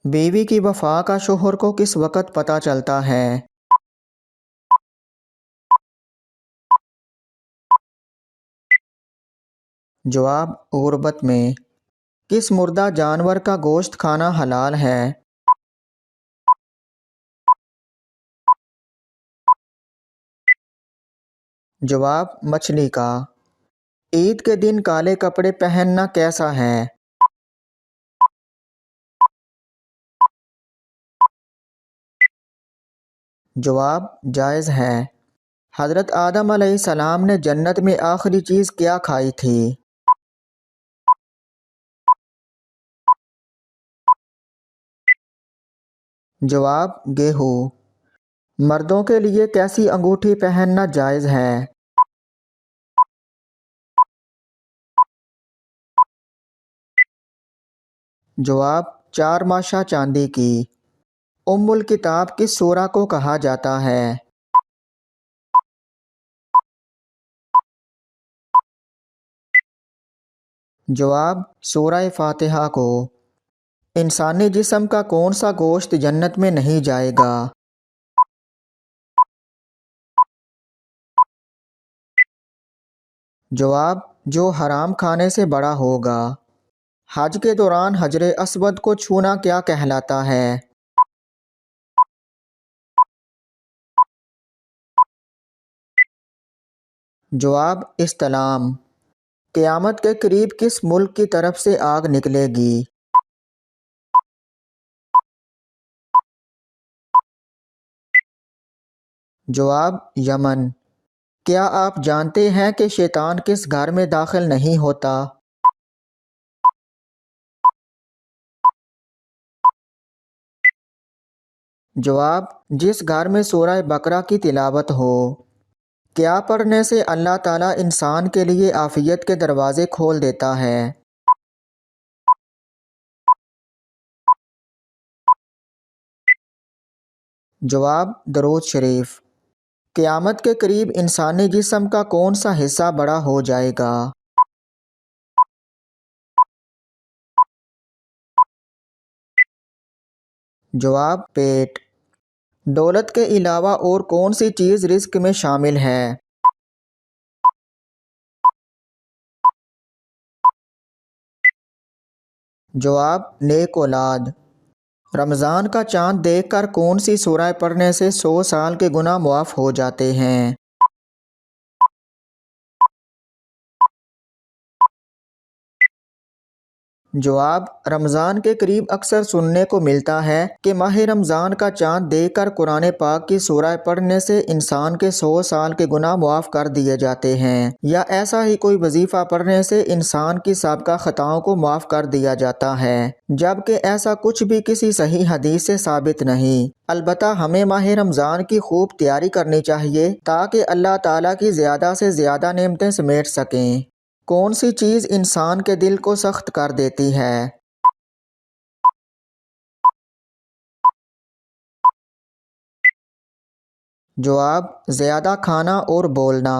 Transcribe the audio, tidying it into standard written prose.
بیوی کی وفا کا شوہر کو کس وقت پتہ چلتا ہے؟ جواب: غربت میں۔ کس مردہ جانور کا گوشت کھانا حلال ہے؟ جواب: مچھلی کا۔ عید کے دن کالے کپڑے پہننا کیسا ہے؟ جواب: جائز ہے۔ حضرت آدم علیہ السلام نے جنت میں آخری چیز کیا کھائی تھی؟ جواب: گیہوں۔ مردوں کے لیے کیسی انگوٹھی پہننا جائز ہے؟ جواب: چارماشہ چاندی کی۔ ام الکتاب کس سورہ کو کہا جاتا ہے؟ جواب: سورہ فاتحہ کو۔ انسانی جسم کا کون سا گوشت جنت میں نہیں جائے گا؟ جواب: جو حرام کھانے سے بڑا ہوگا۔ حج کے دوران حجر اسود کو چھونا کیا کہلاتا ہے؟ جواب: استلام۔ قیامت کے قریب کس ملک کی طرف سے آگ نکلے گی؟ جواب: یمن۔ کیا آپ جانتے ہیں کہ شیطان کس گھر میں داخل نہیں ہوتا؟ جواب: جس گھر میں سورہ بقرہ کی تلاوت ہو۔ کیا پڑھنے سے اللہ تعالیٰ انسان کے لیے عافیت کے دروازے کھول دیتا ہے؟ جواب: درود شریف۔ قیامت کے قریب انسانی جسم کا کون سا حصہ بڑا ہو جائے گا؟ جواب: پیٹ۔ دولت کے علاوہ اور کون سی چیز رزق میں شامل ہے؟ جواب: نیک اولاد۔ رمضان کا چاند دیکھ کر کون سی سورہ پڑھنے سے 100 سال کے گناہ معاف ہو جاتے ہیں؟ جواب: رمضان کے قریب اکثر سننے کو ملتا ہے کہ ماہ رمضان کا چاند دیکھ کر قرآن پاک کی سورہ پڑھنے سے انسان کے 100 سال کے گناہ معاف کر دیے جاتے ہیں، یا ایسا ہی کوئی وظیفہ پڑھنے سے انسان کی سابقہ خطاؤں کو معاف کر دیا جاتا ہے، جبکہ ایسا کچھ بھی کسی صحیح حدیث سے ثابت نہیں۔ البتہ ہمیں ماہ رمضان کی خوب تیاری کرنی چاہیے تاکہ اللہ تعالیٰ کی زیادہ سے زیادہ نعمتیں سمیٹ سکیں۔ کون سی چیز انسان کے دل کو سخت کر دیتی ہے؟ جواب: زیادہ کھانا اور بولنا۔